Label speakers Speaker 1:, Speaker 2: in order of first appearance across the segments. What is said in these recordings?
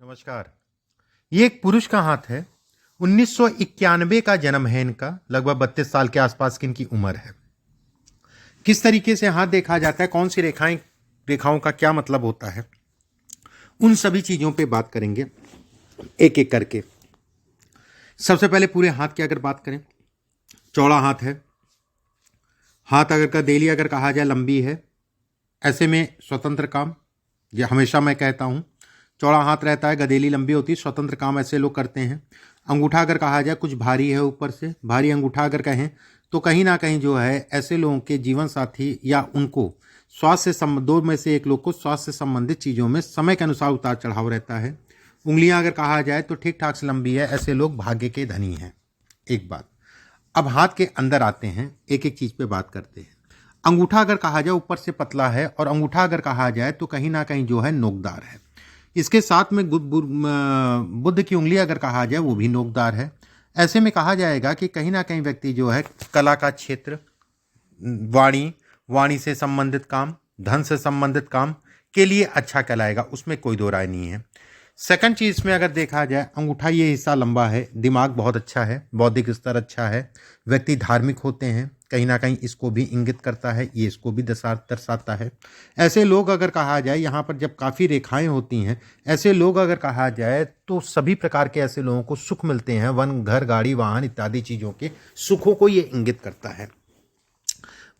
Speaker 1: नमस्कार। ये एक पुरुष का हाथ है। 1991 का जन्म है इनका। लगभग 32 साल के आसपास की इनकी उम्र है। किस तरीके से हाथ देखा जाता है, कौन सी रेखाओं का क्या मतलब होता है, उन सभी चीजों पे बात करेंगे एक एक करके। सबसे पहले पूरे हाथ की अगर बात करें, चौड़ा हाथ है। हाथ अगर का देली अगर कहा जाए लंबी है। ऐसे में स्वतंत्र काम, ये हमेशा मैं कहता हूँ, चौड़ा हाथ रहता है, गदेली लंबी होती है, स्वतंत्र काम ऐसे लोग करते हैं। अंगूठा अगर कहा जाए कुछ भारी है, ऊपर से भारी अंगूठा अगर कहें तो कहीं ना कहीं जो है ऐसे लोगों के जीवन साथी या उनको स्वास्थ्य से दो में से एक लोग को स्वास्थ्य से संबंधित चीज़ों में समय के अनुसार उतार चढ़ाव रहता है। उंगलियां अगर कहा जाए तो ठीक ठाक से लंबी है, ऐसे लोग भाग्य के धनी हैं। एक बात। अब हाथ के अंदर आते हैं, एक एक चीज़ पे बात करते हैं। अंगूठा अगर कहा जाए ऊपर से पतला है, और अंगूठा अगर कहा जाए तो कहीं ना कहीं जो है नोकदार है। इसके साथ में बुद्ध की उंगली अगर कहा जाए वो भी नोकदार है। ऐसे में कहा जाएगा कि कहीं ना कहीं व्यक्ति जो है कला का क्षेत्र, वाणी से संबंधित काम, धन से संबंधित काम के लिए अच्छा कहलाएगा, उसमें कोई दो राय नहीं है। सेकंड चीज में अगर देखा जाए, अंगूठा ये हिस्सा लंबा है, दिमाग बहुत अच्छा है, बौद्धिक स्तर अच्छा है, व्यक्ति धार्मिक होते हैं, कहीं ना कहीं इसको भी इंगित करता है, ये इसको भी दर्शाता है। ऐसे लोग अगर कहा जाए, यहाँ पर जब काफ़ी रेखाएं होती हैं, ऐसे लोग अगर कहा जाए तो सभी प्रकार के ऐसे लोगों को सुख मिलते हैं, वन घर गाड़ी वाहन इत्यादि चीज़ों के सुखों को ये इंगित करता है।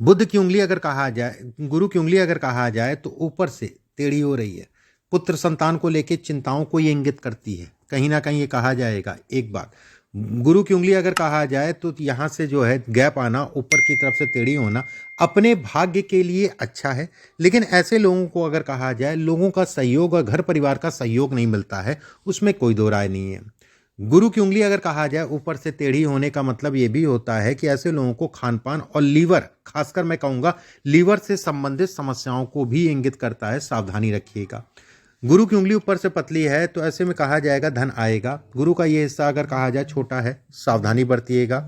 Speaker 1: बुद्ध की उंगली अगर कहा जाए, गुरु की उंगली अगर कहा जाए तो ऊपर से टेढ़ी हो रही है, पुत्र संतान को लेकर चिंताओं को ये इंगित करती है, कहीं ना कहीं ये कहा जाएगा। एक बात, गुरु की उंगली अगर कहा जाए तो यहाँ से जो है गैप आना, ऊपर की तरफ से टेढ़ी होना अपने भाग्य के लिए अच्छा है। लेकिन ऐसे लोगों को अगर कहा जाए लोगों का सहयोग और घर परिवार का सहयोग नहीं मिलता है, उसमें कोई दो राय नहीं है। गुरु की उंगली अगर कहा जाए ऊपर से टेढ़ी होने का मतलब ये भी होता है कि ऐसे लोगों को खान पान और लीवर, खासकर मैं कहूँगा लीवर से संबंधित समस्याओं को भी इंगित करता है, सावधानी रखिएगा। गुरु की उंगली ऊपर से पतली है तो ऐसे में कहा जाएगा धन आएगा। गुरु का ये हिस्सा अगर कहा जाए छोटा है, सावधानी बरतिएगा।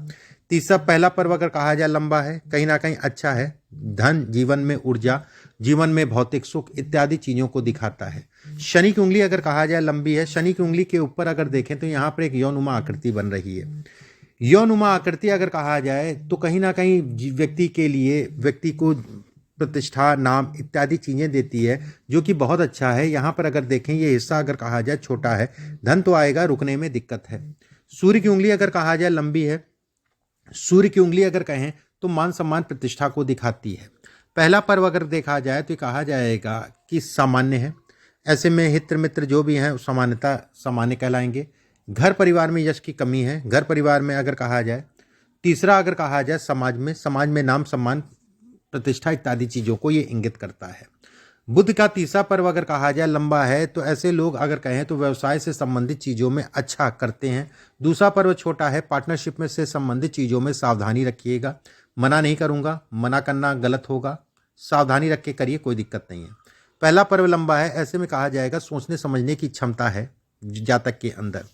Speaker 1: तीसरा, पहला पर्व अगर कहा जाए लंबा है, कहीं ना कहीं अच्छा है, धन, जीवन में ऊर्जा, जीवन में भौतिक सुख इत्यादि चीज़ों को दिखाता है। शनि की उंगली अगर कहा जाए लंबी है, शनि की उंगली के ऊपर अगर देखें तो यहाँ पर एक यौनुमा आकृति बन रही है। यौनुमा आकृति अगर कहा जाए तो कहीं ना कहीं व्यक्ति के लिए, व्यक्ति को प्रतिष्ठा, नाम इत्यादि चीज़ें देती है, जो कि बहुत अच्छा है। यहाँ पर अगर देखें ये हिस्सा अगर कहा जाए छोटा है, धन तो आएगा, रुकने में दिक्कत है। सूर्य की उंगली अगर कहा जाए लंबी है, सूर्य की उंगली अगर कहें तो मान सम्मान प्रतिष्ठा को दिखाती है। पहला पर्व अगर देखा जाए तो कहा जाएगा कि सामान्य है। ऐसे में हित मित्र जो भी हैं सामान्यता सामान्य कहलाएंगे। घर परिवार में यश की कमी है, घर परिवार में अगर कहा जाए। तीसरा अगर कहा जाए समाज में नाम सम्मान प्रतिष्ठा इत्यादि चीज़ों को ये इंगित करता है। बुध का तीसरा पर्व अगर कहा जाए लंबा है तो ऐसे लोग अगर कहें तो व्यवसाय से संबंधित चीज़ों में अच्छा करते हैं। दूसरा पर्व छोटा है, पार्टनरशिप में से संबंधित चीज़ों में सावधानी रखिएगा। मना नहीं करूँगा, मना करना गलत होगा, सावधानी रख के करिए, कोई दिक्कत नहीं है। पहला पर्व लंबा है, ऐसे में कहा जाएगा सोचने समझने की क्षमता है जातक के अंदर।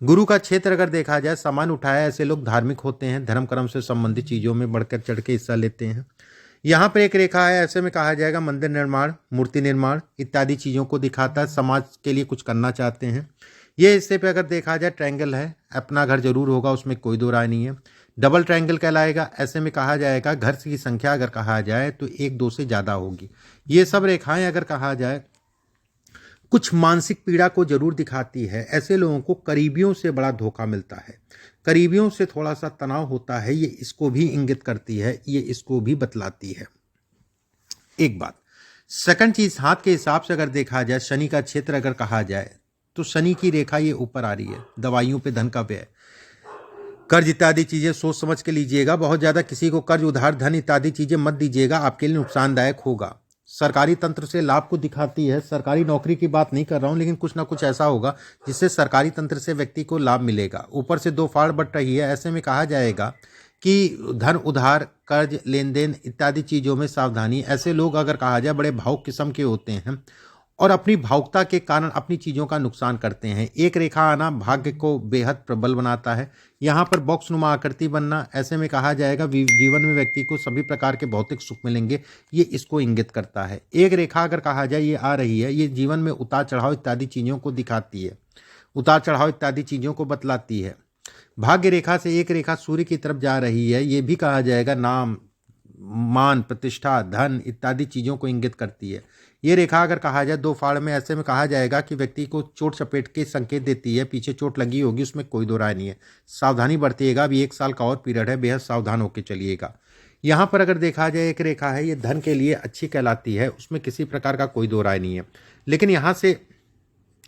Speaker 1: गुरु का क्षेत्र अगर देखा जाए सामान उठाया, ऐसे लोग धार्मिक होते हैं, धर्म कर्म से संबंधित चीज़ों में बढ़कर चढ़ के हिस्सा लेते हैं। यहाँ पर एक रेखा है, ऐसे में कहा जाएगा मंदिर निर्माण, मूर्ति निर्माण इत्यादि चीज़ों को दिखाता है, समाज के लिए कुछ करना चाहते हैं। ये हिस्से पे अगर देखा जाए ट्रायंगल है, अपना घर जरूर होगा, उसमें कोई दो राय नहीं है। डबल ट्रायंगल कहलाएगा। ऐसे में कहा जाएगा घर की संख्या अगर कहा जाए तो एक दो से ज़्यादा होगी। ये सब रेखाएं अगर कहा जाए कुछ मानसिक पीड़ा को जरूर दिखाती है। ऐसे लोगों को करीबियों से बड़ा धोखा मिलता है, करीबियों से थोड़ा सा तनाव होता है, ये इसको भी इंगित करती है, ये इसको भी बतलाती है। एक बात। सेकंड चीज, हाथ के हिसाब से अगर देखा जाए शनि का क्षेत्र अगर कहा जाए तो शनि की रेखा ये ऊपर आ रही है। दवाइयों पे धन का व्यय, कर्ज इत्यादि चीजें सोच समझ के लीजिएगा। बहुत ज्यादा किसी को कर्ज उधार धन इत्यादि चीजें मत दीजिएगा, आपके लिए नुकसानदायक होगा। सरकारी तंत्र से लाभ को दिखाती है। सरकारी नौकरी की बात नहीं कर रहा हूं, लेकिन कुछ ना कुछ ऐसा होगा जिससे सरकारी तंत्र से व्यक्ति को लाभ मिलेगा। ऊपर से दो फाड़ बट रही है, ऐसे में कहा जाएगा कि धन उधार, कर्ज, लेन देन इत्यादि चीज़ों में सावधानी। ऐसे लोग अगर कहा जाए बड़े भावुक किस्म के होते हैं और अपनी भावुकता के कारण अपनी चीज़ों का नुकसान करते हैं। एक रेखा आना भाग्य को बेहद प्रबल बनाता है। यहाँ पर बॉक्स नुमा आकृति बनना, ऐसे में कहा जाएगा जीवन में व्यक्ति को सभी प्रकार के भौतिक सुख मिलेंगे, ये इसको इंगित करता है। एक रेखा अगर कहा जाए ये आ रही है, ये जीवन में उतार चढ़ाव इत्यादि चीज़ों को दिखाती है, उतार चढ़ाव इत्यादि चीज़ों को बतलाती है। भाग्य रेखा से एक रेखा सूर्य की तरफ जा रही है, ये भी कहा जाएगा नाम, मान, प्रतिष्ठा, धन इत्यादि चीज़ों को इंगित करती है। ये रेखा अगर कहा जाए दो फाड़ में, ऐसे में कहा जाएगा कि व्यक्ति को चोट चपेट के संकेत देती है, पीछे चोट लगी होगी, उसमें कोई दो राय नहीं है। सावधानी बरतिएगा, अभी 1 साल का और पीरियड है, बेहद सावधान होकर चलिएगा। यहाँ पर अगर देखा जाए एक रेखा है, ये धन के लिए अच्छी कहलाती है, उसमें किसी प्रकार का कोई दो राय नहीं है। लेकिन यहाँ से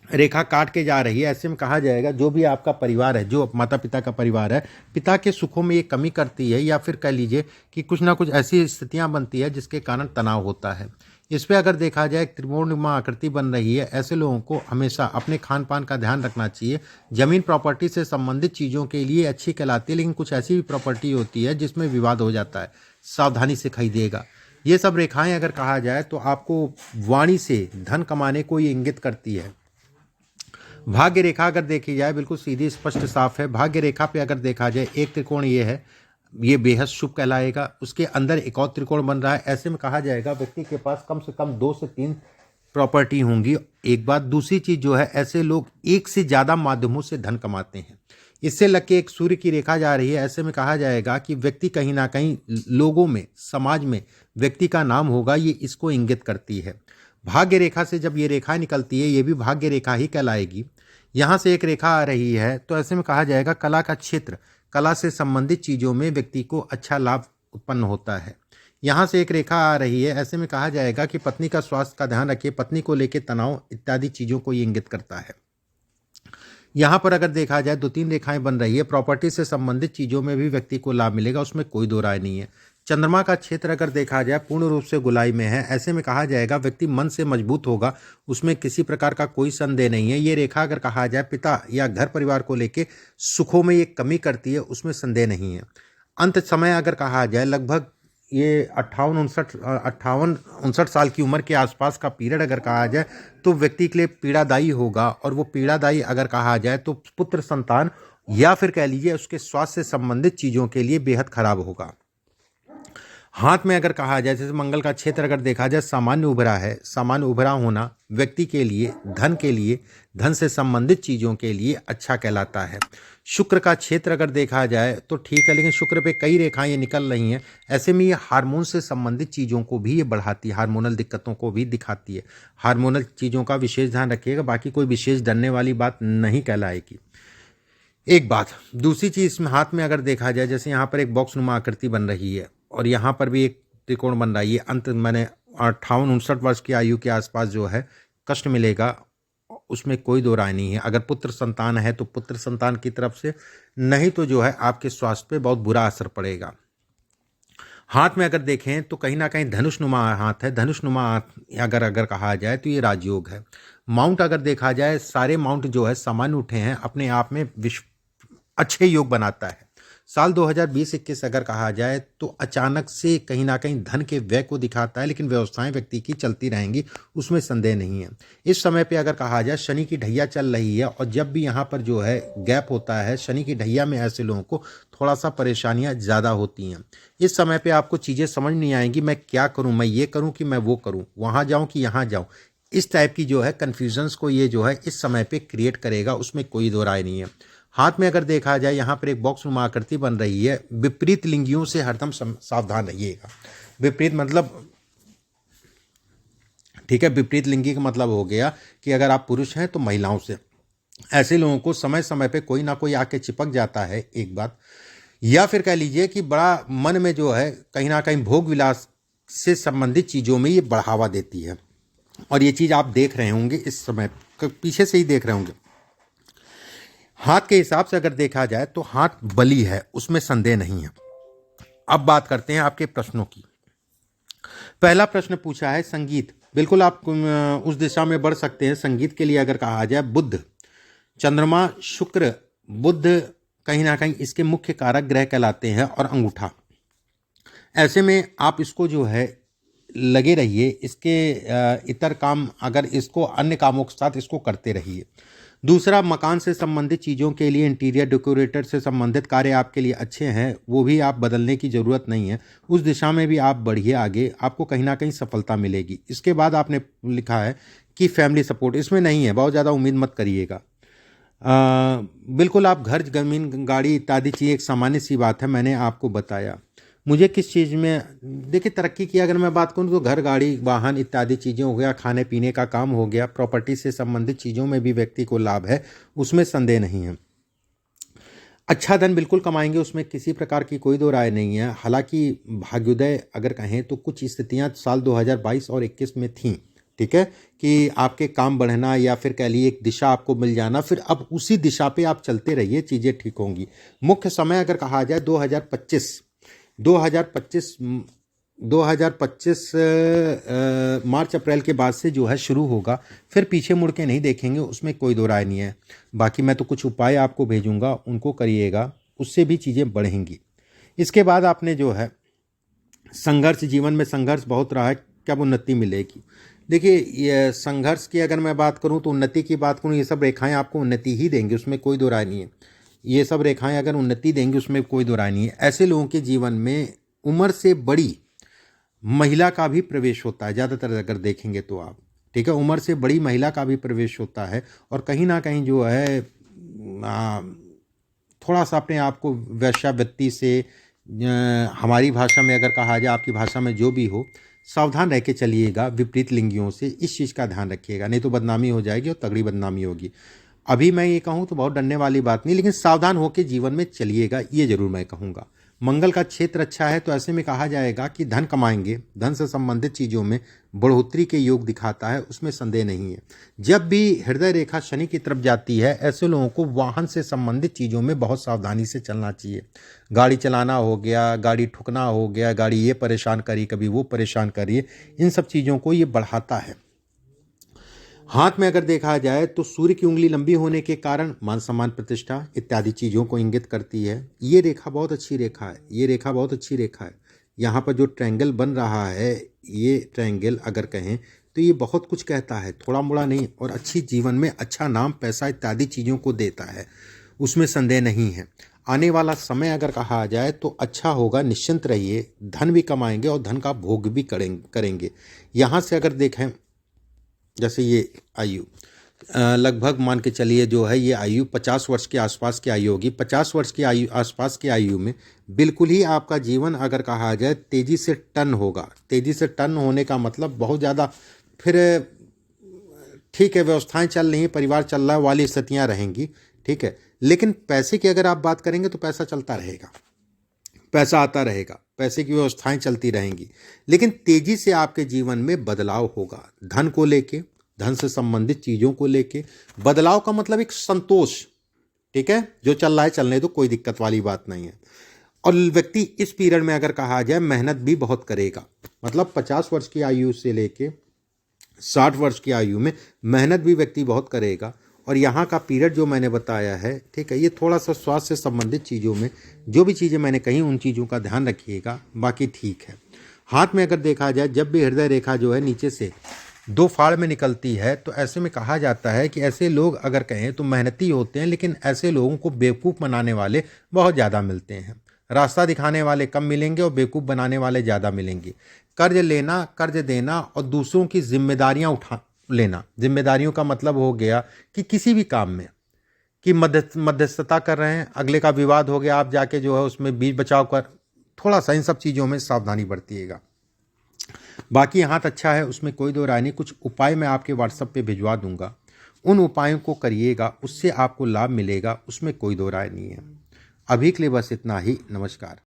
Speaker 1: रेखा काट के जा रही है, ऐसे में कहा जाएगा जो भी आपका परिवार है, जो माता पिता का परिवार है, पिता के सुखों में ये कमी करती है, या फिर कह लीजिए कि कुछ ना कुछ ऐसी स्थितियां बनती है जिसके कारण तनाव होता है। इस पे अगर देखा जाए त्रिकोणनुमा आकृति बन रही है, ऐसे लोगों को हमेशा अपने खान पान का ध्यान रखना चाहिए। जमीन प्रॉपर्टी से संबंधित चीज़ों के लिए अच्छी कहलाती है, लेकिन कुछ ऐसी भी प्रॉपर्टी होती है जिसमें विवाद हो जाता है, सावधानी से खरीदिएगा। ये सब रेखाएं अगर कहा जाए तो आपको वाणी से धन कमाने को ये इंगित करती है। भाग्य रेखा अगर देखी जाए बिल्कुल सीधी स्पष्ट साफ है। भाग्य रेखा पे अगर देखा जाए एक त्रिकोण ये है, ये बेहद शुभ कहलाएगा। उसके अंदर एक और त्रिकोण बन रहा है, ऐसे में कहा जाएगा व्यक्ति के पास कम से कम 2 से 3 प्रॉपर्टी होंगी। एक बात, दूसरी चीज जो है, ऐसे लोग एक से ज्यादा माध्यमों से धन कमाते हैं। इससे लग के एक सूर्य की रेखा जा रही है, ऐसे में कहा जाएगा कि व्यक्ति कहीं ना कहीं लोगों में, समाज में व्यक्ति का नाम होगा, ये इसको इंगित करती है। भाग्य रेखा से जब ये रेखा निकलती है, ये भी भाग्य रेखा ही कहलाएगी। यहाँ से एक रेखा आ रही है, तो ऐसे में कहा जाएगा कला का क्षेत्र, कला से संबंधित चीज़ों में व्यक्ति को अच्छा लाभ उत्पन्न होता है। यहाँ से एक रेखा आ रही है, ऐसे में कहा जाएगा कि पत्नी का स्वास्थ्य का ध्यान रखिए, पत्नी को लेकर तनाव इत्यादि चीज़ों को ये इंगित करता है। यहाँ पर अगर देखा जाए 2-3 रेखाएं बन रही है, प्रॉपर्टी से संबंधित चीज़ों में भी व्यक्ति को लाभ मिलेगा, उसमें कोई दो राय नहीं है। चंद्रमा का क्षेत्र अगर देखा जाए पूर्ण रूप से गोलाई में है, ऐसे में कहा जाएगा व्यक्ति मन से मजबूत होगा, उसमें किसी प्रकार का कोई संदेह नहीं है। ये रेखा अगर कहा जाए पिता या घर परिवार को लेके सुखों में ये कमी करती है, उसमें संदेह नहीं है। अंत समय अगर कहा जाए लगभग ये 58-59 साल की उम्र के आसपास का पीरियड अगर कहा जाए तो व्यक्ति के लिए पीड़ादायी होगा, और वो पीड़ादायी अगर कहा जाए तो पुत्र संतान या फिर कह लीजिए उसके स्वास्थ्य से संबंधित चीज़ों के लिए बेहद खराब होगा। हाथ में अगर कहा जाए, जैसे मंगल का क्षेत्र अगर देखा जाए सामान्य उभरा है, सामान्य उभरा होना व्यक्ति के लिए, धन से संबंधित चीज़ों के लिए अच्छा कहलाता है। शुक्र का क्षेत्र अगर देखा जाए तो ठीक है, लेकिन शुक्र पे कई रेखाएं ये निकल रही हैं, ऐसे में ये हार्मोन से संबंधित चीज़ों को भी ये बढ़ाती है, हार्मोनल दिक्कतों को भी दिखाती है। हार्मोनल चीज़ों का विशेष ध्यान रखिएगा, बाकी कोई विशेष डरने वाली बात नहीं कहलाएगी। एक बात, दूसरी चीज़ इसमें हाथ में अगर देखा जाए, जैसे यहाँ पर एक बॉक्स नुमा आकृति बन रही है और यहाँ पर भी एक त्रिकोण बन रहा है, ये अंत मैंने 58-59 वर्ष की आयु के आसपास जो है कष्ट मिलेगा, उसमें कोई दो राय नहीं है। अगर पुत्र संतान है तो पुत्र संतान की तरफ से, नहीं तो जो है आपके स्वास्थ्य पे बहुत बुरा असर पड़ेगा। हाथ में अगर देखें तो कहीं ना कहीं धनुष नुमा हाथ है, धनुष नुमा हाथ अगर कहा जाए तो ये राजयोग है। माउंट अगर देखा जाए, सारे माउंट जो है सामान्य उठे हैं, अपने आप में अच्छे योग बनाता है। साल 2020-21 अगर कहा जाए तो अचानक से कहीं ना कहीं धन के व्यय को दिखाता है, लेकिन व्यवस्थाएं व्यक्ति की चलती रहेंगी, उसमें संदेह नहीं है। इस समय पे अगर कहा जाए शनि की ढैया चल रही है, और जब भी यहाँ पर जो है गैप होता है शनि की ढैया में, ऐसे लोगों को थोड़ा सा परेशानियाँ ज़्यादा होती हैं। इस समय पर आपको चीज़ें समझ नहीं आएंगी, मैं क्या करूँ, मैं ये करूँ कि मैं वो करूँ, वहाँ जाऊँ कि यहाँ जाऊँ, इस टाइप की जो है कन्फ्यूजन्स को ये जो है इस समय पे क्रिएट करेगा, उसमें कोई दो राय नहीं है। हाथ में अगर देखा जाए यहाँ पर एक बॉक्स नुमा आकृति बन रही है, विपरीत लिंगियों से हरदम सावधान रहिएगा। विपरीत मतलब ठीक है, विपरीत लिंगी का मतलब हो गया कि अगर आप पुरुष हैं तो महिलाओं से, ऐसे लोगों को समय समय पे कोई ना कोई आके चिपक जाता है, एक बात, या फिर कह लीजिए कि बड़ा मन में जो है कहीं ना कहीं भोग विलास से संबंधित चीज़ों में ये बढ़ावा देती है, और ये चीज़ आप देख रहे होंगे, इस समय पीछे से ही देख रहे होंगे। हाथ के हिसाब से अगर देखा जाए तो हाथ बली है, उसमें संदेह नहीं है। अब बात करते हैं आपके प्रश्नों की। पहला प्रश्न पूछा है संगीत, बिल्कुल आप उस दिशा में बढ़ सकते हैं। संगीत के लिए अगर कहा जाए बुध, चंद्रमा, शुक्र, बुध कहीं ना कहीं इसके मुख्य कारक ग्रह कहलाते हैं, और अंगूठा, ऐसे में आप इसको जो है लगे रहिए। इसके इतर काम, अगर इसको अन्य कामों के साथ इसको करते रहिए। दूसरा, मकान से संबंधित चीज़ों के लिए, इंटीरियर डेकोरेटर से संबंधित कार्य आपके लिए अच्छे हैं, वो भी आप बदलने की ज़रूरत नहीं है। उस दिशा में भी आप बढ़िए आगे, आपको कहीं ना कहीं सफलता मिलेगी। इसके बाद आपने लिखा है कि फैमिली सपोर्ट, इसमें नहीं है, बहुत ज़्यादा उम्मीद मत करिएगा। बिल्कुल आप घर, ज़मीन, गाड़ी इत्यादि चीज़ एक सामान्य सी बात है, मैंने आपको बताया। मुझे किस चीज़ में, देखिए तरक्की की अगर मैं बात करूँ तो घर, गाड़ी, वाहन इत्यादि चीज़ें हो गया, खाने पीने का काम हो गया, प्रॉपर्टी से संबंधित चीज़ों में भी व्यक्ति को लाभ है, उसमें संदेह नहीं है। अच्छा धन बिल्कुल कमाएंगे, उसमें किसी प्रकार की कोई दो राय नहीं है। हालांकि भाग्योदय अगर कहें तो कुछ स्थितियां साल 2022 और 21 में थीं, ठीक है, कि आपके काम बढ़ना या फिर कह लीजिए एक दिशा आपको मिल जाना, फिर अब उसी दिशा पे आप चलते रहिए, चीज़ें ठीक होंगी। मुख्य समय अगर कहा जाए 2025 मार्च अप्रैल के बाद से जो है शुरू होगा, फिर पीछे मुड़ के नहीं देखेंगे, उसमें कोई दो राय नहीं है। बाकी मैं तो कुछ उपाय आपको भेजूंगा, उनको करिएगा, उससे भी चीज़ें बढ़ेंगी। इसके बाद आपने जो है संघर्ष, जीवन में संघर्ष बहुत रहा है, कब उन्नति मिलेगी। देखिए ये संघर्ष की अगर मैं बात करूं तो उन्नति की बात करूं, ये सब रेखाएं आपको उन्नति ही देंगी, उसमें कोई दो राय नहीं है। ये सब रेखाएं अगर उन्नति देंगी उसमें कोई दो राय नहीं है। ऐसे लोगों के जीवन में उम्र से बड़ी महिला का भी प्रवेश होता है, ज़्यादातर अगर देखेंगे तो आप, ठीक है, उम्र से बड़ी महिला का भी प्रवेश होता है। और कहीं ना कहीं जो है थोड़ा सा अपने आप को वेश्यावृत्ति से, हमारी भाषा में अगर कहा जाए, आपकी भाषा में जो भी हो, सावधान रह के चलिएगा विपरीत लिंगियों से, इस चीज़ का ध्यान रखिएगा, नहीं तो बदनामी हो जाएगी और तगड़ी बदनामी होगी। अभी मैं ये कहूँ तो बहुत डरने वाली बात नहीं, लेकिन सावधान होकर जीवन में चलिएगा, ये जरूर मैं कहूँगा। मंगल का क्षेत्र अच्छा है, तो ऐसे में कहा जाएगा कि धन कमाएंगे, धन से संबंधित चीज़ों में बढ़ोतरी के योग दिखाता है, उसमें संदेह नहीं है। जब भी हृदय रेखा शनि की तरफ जाती है, ऐसे लोगों को वाहन से संबंधित चीज़ों में बहुत सावधानी से चलना चाहिए। गाड़ी चलाना हो गया, गाड़ी ठुकना हो गया, गाड़ी ये परेशान करी, कभी वो परेशान करिए, इन सब चीज़ों को ये बढ़ाता है। हाथ में अगर देखा जाए तो सूर्य की उंगली लंबी होने के कारण मान सम्मान, प्रतिष्ठा इत्यादि चीज़ों को इंगित करती है। ये रेखा बहुत अच्छी रेखा है, ये रेखा बहुत अच्छी रेखा है। यहाँ पर जो ट्रायंगल बन रहा है, ये ट्रायंगल अगर कहें तो ये बहुत कुछ कहता है, थोड़ा मोड़ा नहीं, और अच्छी जीवन में अच्छा नाम, पैसा इत्यादि चीज़ों को देता है, उसमें संदेह नहीं है। आने वाला समय अगर कहा जाए तो अच्छा होगा, निश्चिंत रहिए, धन भी कमाएंगे और धन का भोग भी करेंगे। यहाँ से अगर देखें, जैसे ये आयु लगभग मान के चलिए जो है, ये आयु 50 वर्ष के आसपास की आयु होगी। 50 वर्ष की आयु आसपास की आयु में बिल्कुल ही आपका जीवन अगर कहा जाए तेज़ी से टर्न होगा। तेज़ी से टर्न होने का मतलब बहुत ज़्यादा, फिर ठीक है व्यवस्थाएं चल रही हैं, परिवार चल रहा है वाली स्थितियाँ रहेंगी, ठीक है, लेकिन पैसे की अगर आप बात करेंगे तो पैसा चलता रहेगा, पैसा आता रहेगा, पैसे की व्यवस्थाएं चलती रहेंगी, लेकिन तेजी से आपके जीवन में बदलाव होगा। धन को लेके, धन से संबंधित चीज़ों को लेके बदलाव का मतलब एक संतोष, ठीक है, जो चल रहा है चलने दो, कोई दिक्कत वाली बात नहीं है। और व्यक्ति इस पीरियड में अगर कहा जाए मेहनत भी बहुत करेगा, मतलब 50 वर्ष की आयु से लेके 60 वर्ष की आयु में मेहनत भी व्यक्ति बहुत करेगा। और यहाँ का पीरियड जो मैंने बताया है, ठीक है, ये थोड़ा सा स्वास्थ्य से संबंधित चीज़ों में जो भी चीज़ें मैंने कही उन चीज़ों का ध्यान रखिएगा, बाकी ठीक है। हाथ में अगर देखा जाए, जब भी हृदय रेखा जो है नीचे से 2 फाड़ में निकलती है, तो ऐसे में कहा जाता है कि ऐसे लोग अगर कहें तो मेहनती होते हैं, लेकिन ऐसे लोगों को बेवकूफ़ बनाने वाले बहुत ज़्यादा मिलते हैं। रास्ता दिखाने वाले कम मिलेंगे और बेवकूफ़ बनाने वाले ज़्यादा मिलेंगे। कर्ज लेना, कर्ज देना और दूसरों की जिम्मेदारियां उठा लेना, जिम्मेदारियों का मतलब हो गया कि किसी भी काम में कि मध्यस्थता कर रहे हैं, अगले का विवाद हो गया, आप जाके जो है उसमें बीच बचाव कर, थोड़ा सा इन सब चीज़ों में सावधानी बरतिएगा। बाकी हाथ अच्छा है, उसमें कोई दो राय नहीं। कुछ उपाय मैं आपके व्हाट्सएप पे भिजवा दूंगा, उन उपायों को करिएगा, उससे आपको लाभ मिलेगा, उसमें कोई दो राय नहीं है। अभी के लिए बस इतना ही, नमस्कार।